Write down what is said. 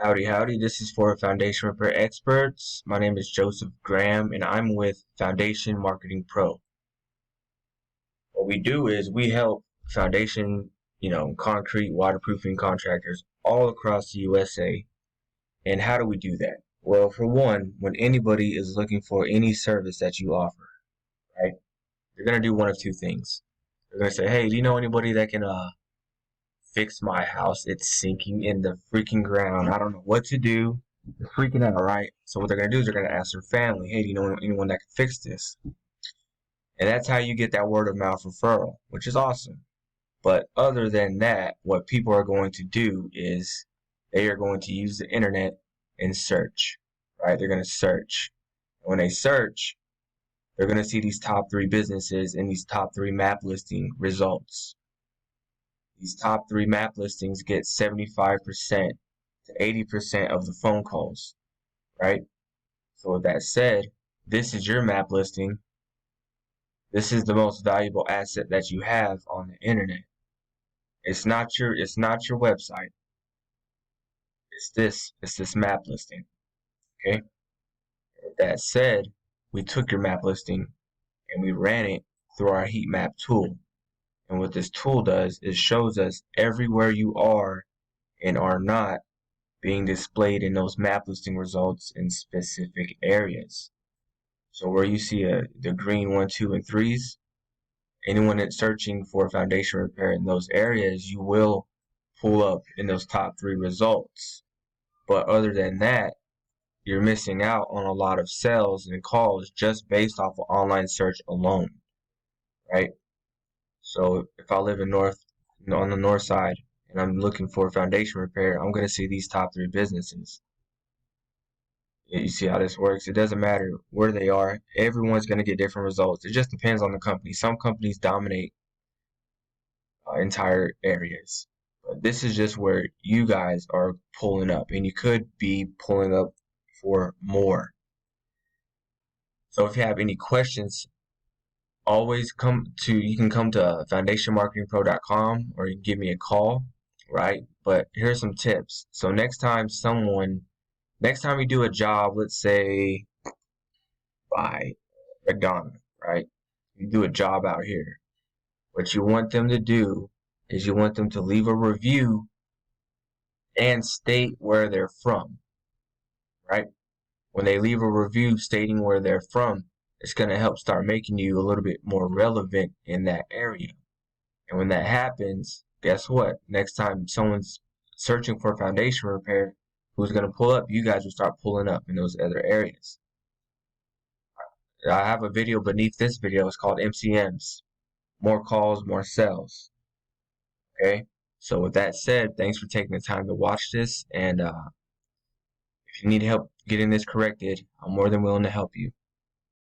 Howdy, howdy. This is for Foundation Repair Experts. My name is Joseph Graham, and I'm with Foundation Marketing Pro. What we do is we help foundation, concrete, waterproofing contractors all across the USA. And how do we do that? Well, for one, when anybody is looking for any service that you offer, right, they're going to do one of two things. They're going to say, hey, do you know anybody that can fix my house? It's sinking in the freaking ground. I don't know what to do. They're freaking out, right? So what they're going to do is they're going to ask their family, hey, do you know anyone that can fix this? And that's how you get that word of mouth referral, which is awesome. But other than that, what people are going to do is they are going to use the internet and search, right? They're going to search. When they search, they're going to see these top 3 businesses and these top 3 map listing results. These top 3 map listings get 75% to 80% of the phone calls, right? So with that said, this is your map listing. This is the most valuable asset that you have on the internet. It's not your website. It's this map listing. Okay? With that said, we took your map listing and we ran it through our heat map tool. And what this tool does is shows us everywhere you are and are not being displayed in those map listing results in specific areas. So where you see the green 1, 2, and 3s, anyone that's searching for foundation repair in those areas, you will pull up in those top 3 results. But other than that, you're missing out on a lot of sales and calls just based off of online search alone, right? So if I live on the north side and I'm looking for foundation repair, I'm going to see these top 3 businesses. You see how this works? It doesn't matter where they are. Everyone's going to get different results. It just depends on the company. Some companies dominate entire areas. But this is just where you guys are pulling up, and you could be pulling up for more. So if you have any questions, you can come to foundationmarketingpro.com or you can give me a call, right? But here's some tips. So next time you do a job, let's say by McDonald's, right? You do a job out here. What you want them to do is you want them to leave a review and state where they're from, right? When they leave a review stating where they're from, it's going to help start making you a little bit more relevant in that area. And when that happens, guess what? Next time someone's searching for foundation repair, who's going to pull up? You guys will start pulling up in those other areas. I have a video beneath this video. It's called MCMs. More calls, more sales. Okay? So with that said, thanks for taking the time to watch this. And if you need help getting this corrected, I'm more than willing to help you.